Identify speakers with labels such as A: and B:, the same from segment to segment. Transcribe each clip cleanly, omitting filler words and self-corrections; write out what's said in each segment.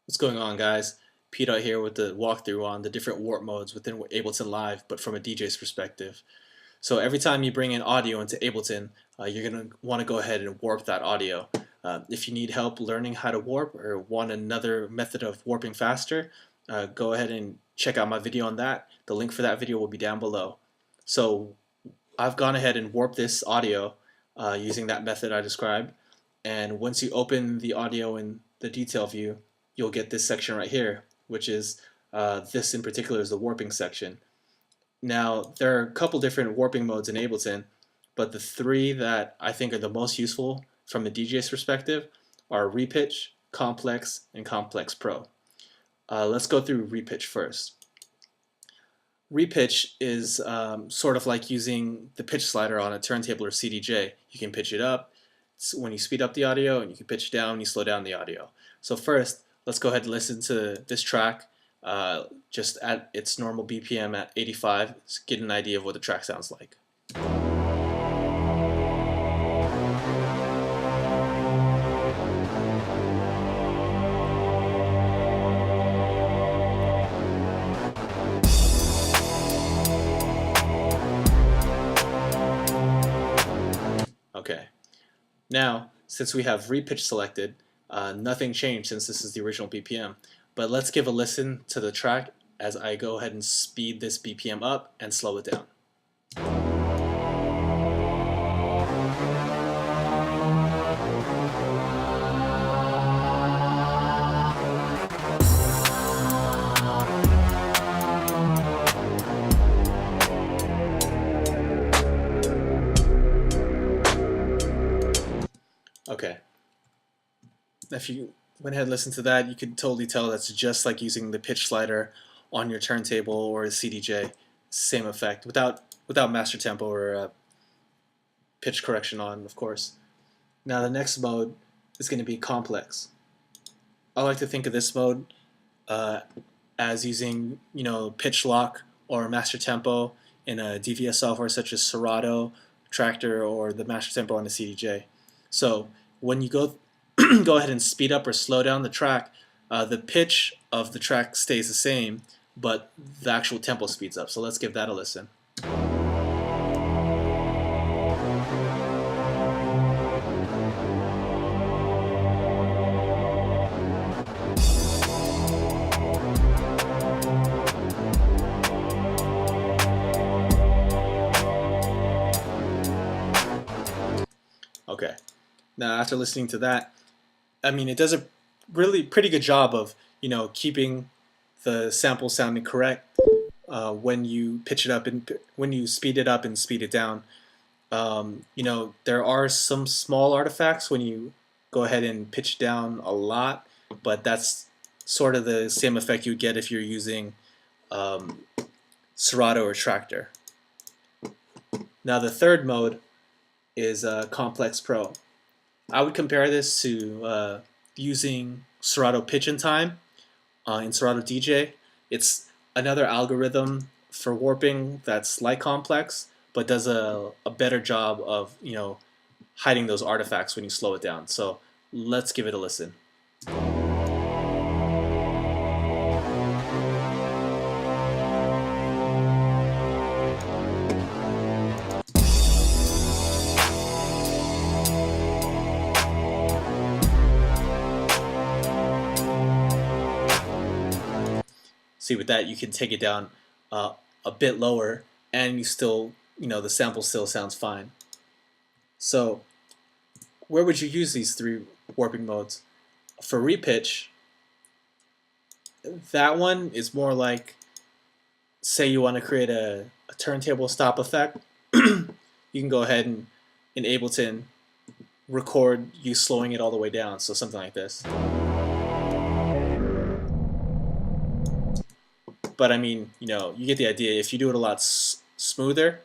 A: What's going on, guys? Pete out here with the walkthrough on the different warp modes within Ableton Live, but from a DJ's perspective. So every time you bring in audio into Ableton, you're going to want to go ahead and warp that audio. If you need help learning how to warp or want another method of warping faster, go ahead and check out my video on that. The link for that video will be down below. So I've gone ahead and warped this audio using that method I described. And once you open the audio in the detail view, you'll get this section right here, which is this in particular is the warping section. Now, there are a couple different warping modes in Ableton, but the three that I think are the most useful from a DJ's perspective are Repitch, Complex, and Complex Pro. Let's go through Repitch first. Repitch is sort of like using the pitch slider on a turntable or CDJ. You can pitch it up when you speed up the audio, and you can pitch it down when you slow down the audio. So first, let's go ahead and listen to this track just at its normal BPM at 85 to get an idea of what the track sounds like. Okay. Now, since we have repitch selected, nothing changed since this is the original BPM. But let's give a listen to the track as I go ahead and speed this BPM up and slow it down. Okay. If you went ahead and listened to that, you could totally tell that's just like using the pitch slider on your turntable or a CDJ. Same effect, without master tempo or pitch correction on, of course. Now the next mode is going to be complex. I like to think of this mode as using, pitch lock or master tempo in a DVS software such as Serato, Tractor, or the master tempo on the CDJ. So when you go ahead and speed up or slow down the track, the pitch of the track stays the same, but the actual tempo speeds up. So let's give that a listen. Okay. Now after listening to that, I mean, it does a really pretty good job of, keeping the sample sounding correct when you pitch it up and when you speed it up and speed it down. There are some small artifacts when you go ahead and pitch down a lot, but that's sort of the same effect you get if you're using Serato or Tractor. Now the third mode is Complex Pro. I would compare this to using Serato Pitch and Time in Serato DJ. It's another algorithm for warping that's like Complex, but does a better job of hiding those artifacts when you slow it down. So let's give it a listen. See, with that, you can take it down a bit lower, and you still, the sample still sounds fine. So, where would you use these three warping modes? For repitch, that one is more like, say you want to create a turntable stop effect. You can go ahead and in Ableton record you slowing it all the way down, so something like this. But I mean, you get the idea. If you do it a lot smoother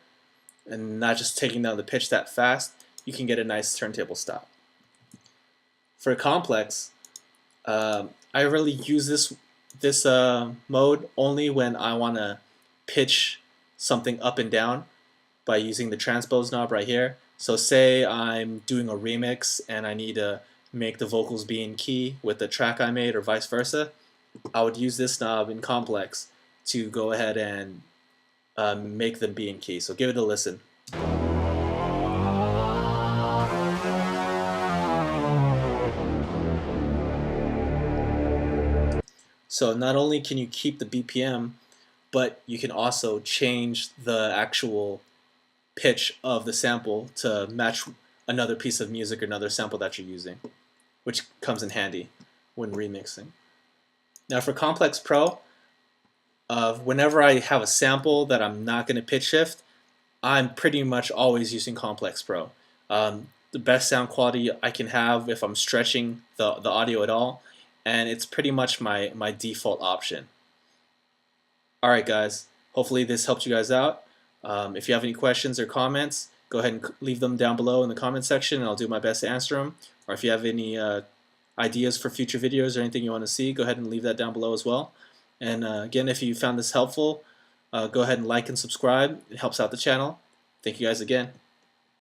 A: and not just taking down the pitch that fast, you can get a nice turntable stop. For complex, I really use this mode only when I want to pitch something up and down by using the transpose knob right here. So say I'm doing a remix and I need a make the vocals be in key with the track I made or vice versa, I would use this knob in Complex to go ahead and make them be in key. So give it a listen. So not only can you keep the BPM, but you can also change the actual pitch of the sample to match another piece of music or another sample that you're using, which comes in handy when remixing. Now for Complex Pro, whenever I have a sample that I'm not going to pitch shift, I'm pretty much always using Complex Pro. The best sound quality I can have if I'm stretching the audio at all, and it's pretty much my default option. Alright guys, hopefully this helped you guys out. If you have any questions or comments, go ahead and leave them down below in the comment section and I'll do my best to answer them. Or if you have any ideas for future videos or anything you want to see, go ahead and leave that down below as well. And again, if you found this helpful, go ahead and like and subscribe. It helps out the channel. Thank you guys again.